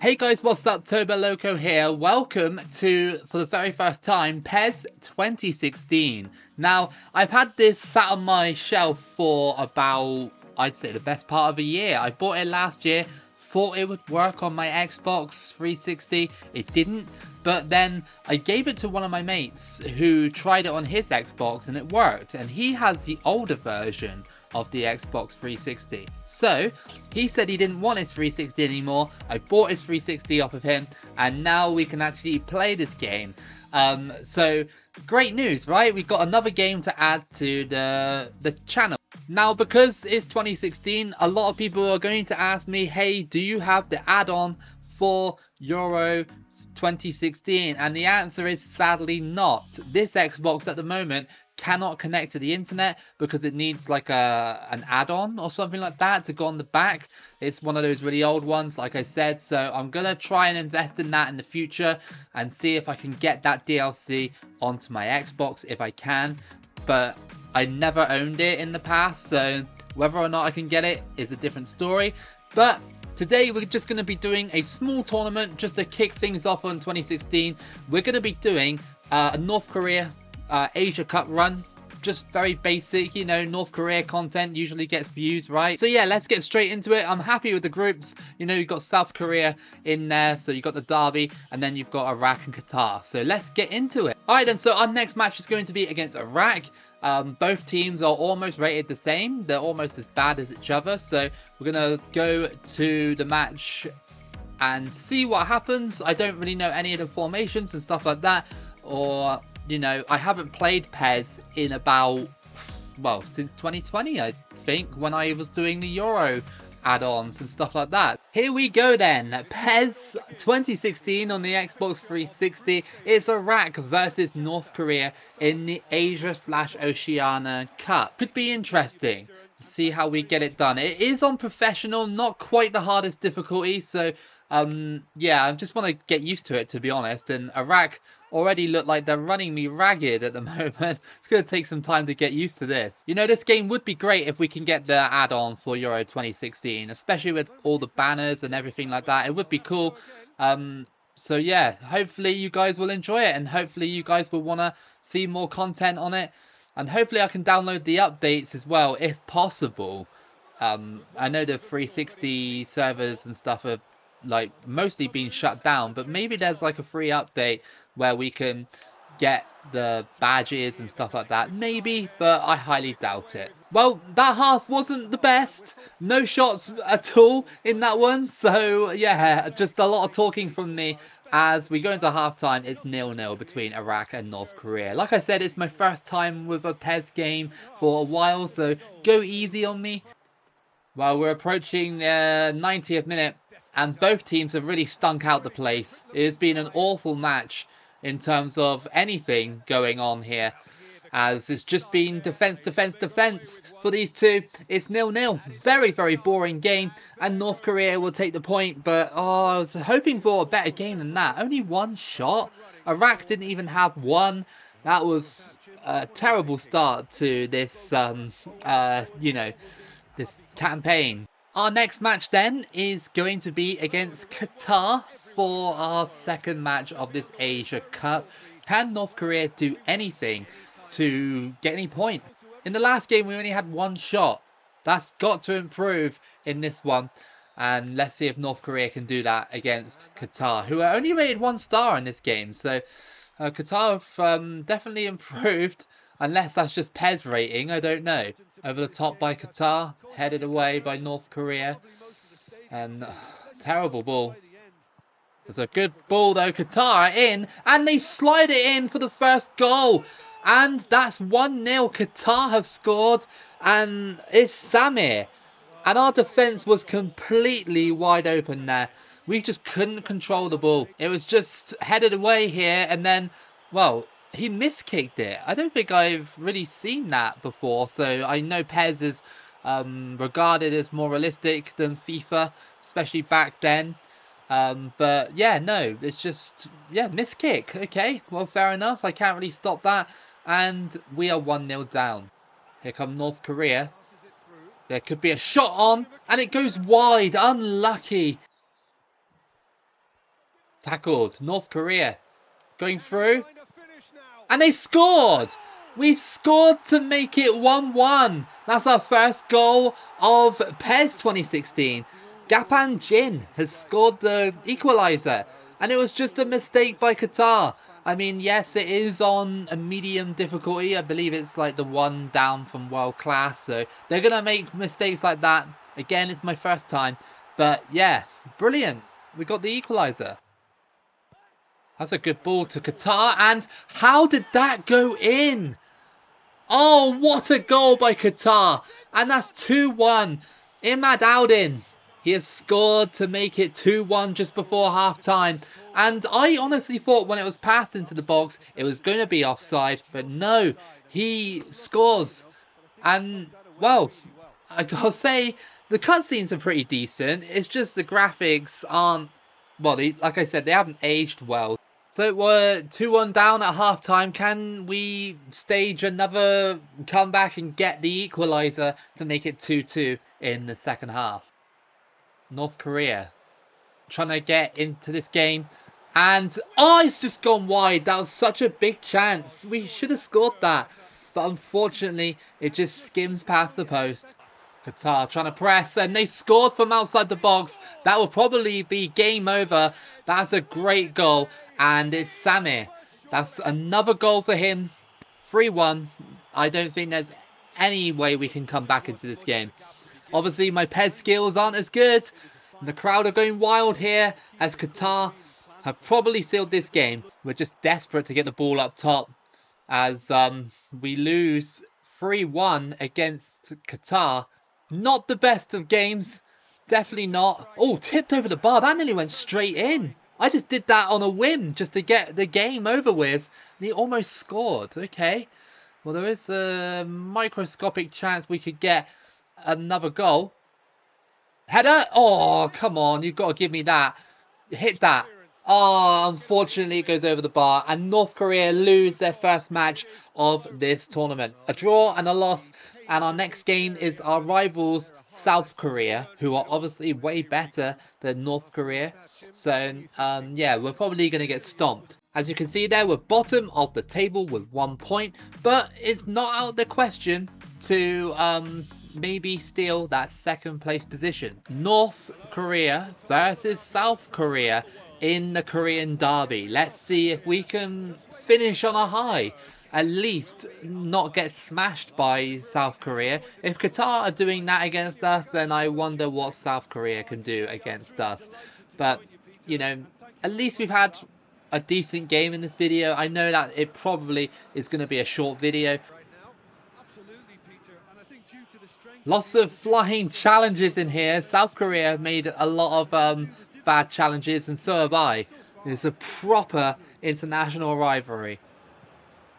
Hey guys, what's up? Toboloco here. Welcome to, for the very first time, PES 2016. Now, I've had this sat on my shelf for about, I'd say, the best part of a year. I bought it last year, thought it would work on my Xbox 360. It didn't, but then I gave it to one of my mates who tried it on his Xbox and it worked. And he has the older version of the Xbox 360. So he said he didn't want his 360 anymore. I bought his 360 off of him, and now we can actually play this game. So great news, right? We've got another game to add to the channel. Now, because it's 2016, a lot of people are going to ask me, hey, do you have the add-on for Euro 2016? And the answer is sadly not. This Xbox at the moment cannot connect to the internet because it needs like an add-on or something like that to go on the back. It's one of those really old ones, like I said, so I'm gonna try and invest in that in the future and see if I can get that DLC onto my Xbox if I can. But I never owned it in the past, so whether or not I can get it is a different story. But today we're just going to be doing a small tournament just to kick things off on 2016. We're going to be doing a North Korea Asia Cup run. Just very basic, you know, North Korea content usually gets views, right? So yeah, let's get straight into it. I'm happy with the groups. You know, you've got South Korea in there, so you've got the derby, and then you've got Iraq and Qatar. So let's get into it. Alright then, so our next match is going to be against Iraq. Both teams are almost rated the same. They're almost as bad as each other. So we're going to go to the match and see what happens. I don't really know any of the formations and stuff like that. Or, you know, I haven't played PES in about, well, since 2020, I think, when I was doing the Euro add-ons and stuff like that. Here we go then. PES 2016 on the Xbox 360. It's Iraq versus North Korea in the Asia/Oceania Cup. Could be interesting. See how we get it done. It is on professional, not quite the hardest difficulty, so yeah, I just want to get used to it, to be honest. And Iraq already look like they're running me ragged at the moment. It's going to take some time to get used to this. You know, this game would be great if we can get the add-on for Euro 2016, especially with all the banners and everything like that. It would be cool. So yeah, hopefully you guys will enjoy it, and hopefully you guys will want to see more content on it. And hopefully I can download the updates as well, if possible. I know the 360 servers and stuff are like mostly being shut down, but maybe there's like a free update where we can get the badges and stuff like that, maybe, but I highly doubt it. Well, that half wasn't the best. No shots at all in that one, so yeah, just a lot of talking from me. As we go into halftime, it's 0-0 between Iraq and North Korea. Like I said, it's my first time with a PES game for a while, so go easy on me. Well, we're approaching the 90th minute, and both teams have really stunk out the place. It's been an awful match in terms of anything going on here, as it's just been defense, defense, defense for these two. It's 0-0. Very, very boring game, and North Korea will take the point, but oh, I was hoping for a better game than that. Only one shot. Iraq didn't even have one. That was a terrible start to this, you know, this campaign. Our next match then is going to be against Qatar for our second match of this Asia Cup. Can North Korea do anything to get any points? In the last game we only had one shot. That's got to improve in this one. And let's see if North Korea can do that against Qatar, who are only rated 1 star in this game. So Qatar have definitely improved. Unless that's just PES rating, I don't know. Over the top by Qatar, headed away by North Korea. And terrible ball. It's a good ball though. Qatar are in, and they slide it in for the first goal. And that's 1-0. Qatar have scored, and it's Samir. And our defence was completely wide open there. We just couldn't control the ball. It was just headed away here, and then, well, he miskicked it. I don't think I've really seen that before. So I know PES is regarded as more realistic than FIFA, especially back then. But yeah, no, it's just, yeah, miskick. Okay, well, fair enough. I can't really stop that. And we are 1-0 down. Here come North Korea. There could be a shot on, and it goes wide. Unlucky. Tackled. North Korea going through. And they scored! We scored to make it 1-1. That's our first goal of PES 2016. Gapan Jin has scored the equaliser. And it was just a mistake by Qatar. I mean, yes, it is on a medium difficulty. I believe it's like the one down from world class. So they're going to make mistakes like that. Again, it's my first time. But yeah, brilliant. We got the equaliser. That's a good ball to Qatar. And how did that go in? Oh, what a goal by Qatar. And that's 2-1. Imad Aldin. He has scored to make it 2-1 just before half-time. And I honestly thought when it was passed into the box, it was going to be offside. But no, he scores. And, well, I gotta say, the cutscenes are pretty decent. It's just the graphics aren't, well, like I said, they haven't aged well. So we're 2-1 down at half-time. Can we stage another comeback and get the equaliser to make it 2-2 in the second half? North Korea trying to get into this game. And, oh, it's just gone wide. That was such a big chance. We should have scored that. But unfortunately, it just skims past the post. Qatar trying to press, and they scored from outside the box. That will probably be game over. That's a great goal, and it's Samir. That's another goal for him. 3-1. I don't think there's any way we can come back into this game. Obviously, my PES skills aren't as good. The crowd are going wild here, as Qatar have probably sealed this game. We're just desperate to get the ball up top, as we lose 3-1 against Qatar. Not the best of games. Definitely not. Oh, tipped over the bar. That nearly went straight in. I just did that on a whim just to get the game over with. And he almost scored. Okay. Well, there is a microscopic chance we could get another goal. Header. Oh, come on. You've got to give me that. Hit that. Oh, unfortunately, it goes over the bar. And North Korea lose their first match of this tournament. A draw and a loss. And our next game is our rivals, South Korea, who are obviously way better than North Korea. So, yeah, we're probably going to get stomped. As you can see there, we're bottom of the table with 1 point. But it's not out of the question to maybe steal that second place position. North Korea versus South Korea in the Korean derby. Let's see if we can finish on a high. At least not get smashed by South Korea. If Qatar are doing that against us, then I wonder what South Korea can do against us. But, you know, at least we've had a decent game in this video. I know that it probably is going to be a short video. Lots of flying challenges in here. South Korea made a lot of bad challenges, and so have I. It's a proper international rivalry.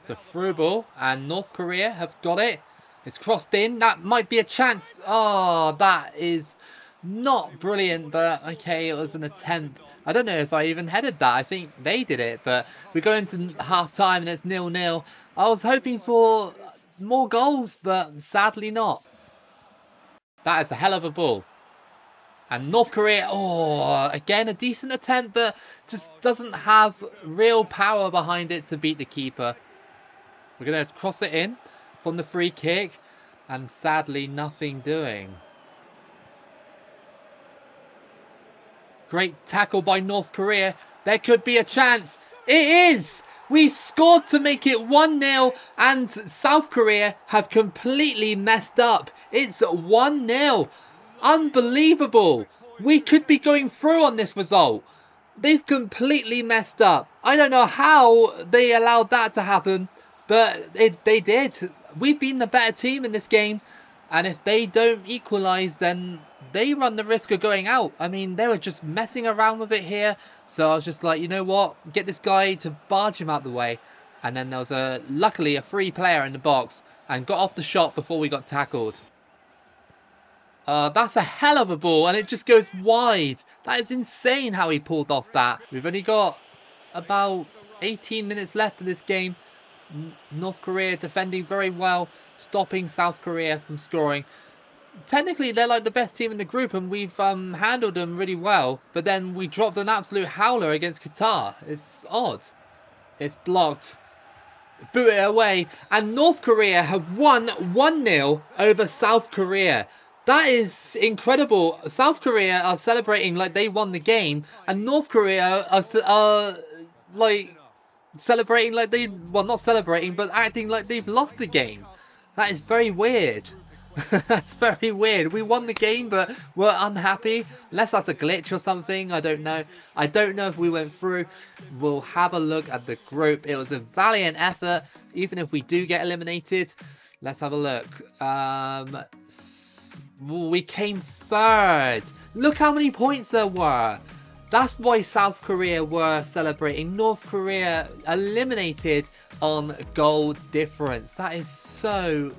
It's a through ball, and North Korea have got it. It's crossed in. That might be a chance. Oh, that is not brilliant, but okay, it was an attempt. I don't know if I even headed that. I think they did it, but we go into half-time and it's 0-0. I was hoping for more goals, but sadly not. That is a hell of a ball. And North Korea, oh, again, a decent attempt, but just doesn't have real power behind it to beat the keeper. We're going to cross it in from the free kick, and sadly nothing doing. Great tackle by North Korea. There could be a chance. It is! We scored to make it 1-0, and South Korea have completely messed up. It's 1-0. Unbelievable. We could be going through on this result. They've completely messed up. I don't know how they allowed that to happen, but they did. We've been the better team in this game, and if they don't equalise, then they run the risk of going out. I mean, they were just messing around with it here, so I was just like, you know what, get this guy to barge him out the way. And then there was luckily a free player in the box and got off the shot before we got tackled. That's a hell of a ball, and it just goes wide. That is insane how he pulled off that. We've only got about 18 minutes left in this game. North Korea defending very well, stopping South Korea from scoring. technically they're like the best team in the group, and we've handled them really well. But then we dropped an absolute howler against Qatar. It's odd. It's blocked. Boot it away, and North Korea have won 1-0 over South Korea. That is incredible. South Korea are celebrating like they won the game, and North Korea are like celebrating like they, well, not celebrating, but acting like they've lost the game. That is very weird. That's very weird. We won the game, but we're unhappy. Unless that's a glitch or something. I don't know. I don't know if we went through. We'll have a look at the group. It was a valiant effort, even if we do get eliminated. Let's have a look. We came third. Look how many points there were. That's why South Korea were celebrating. North Korea eliminated on goal difference. That is so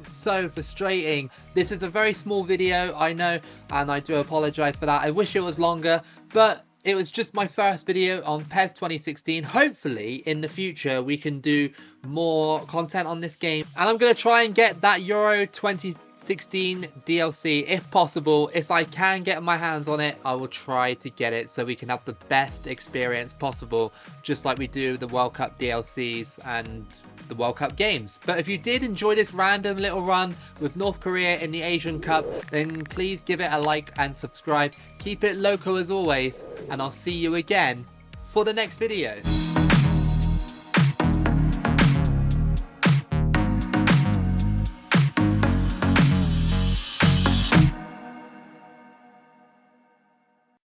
frustrating. This is a very small video, I know, and I do apologise for that. I wish it was longer, but it was just my first video on PES 2016. Hopefully in the future we can do more content on this game, and I'm going to try and get that Euro 2016 DLC if possible. If I can get my hands on it, I will try to get it so we can have the best experience possible, just like we do the World Cup DLCs and the World Cup games. But if you did enjoy this random little run with North Korea in the Asian Cup, then please give it a like and subscribe. Keep it loco as always, and I'll see you again for the next video.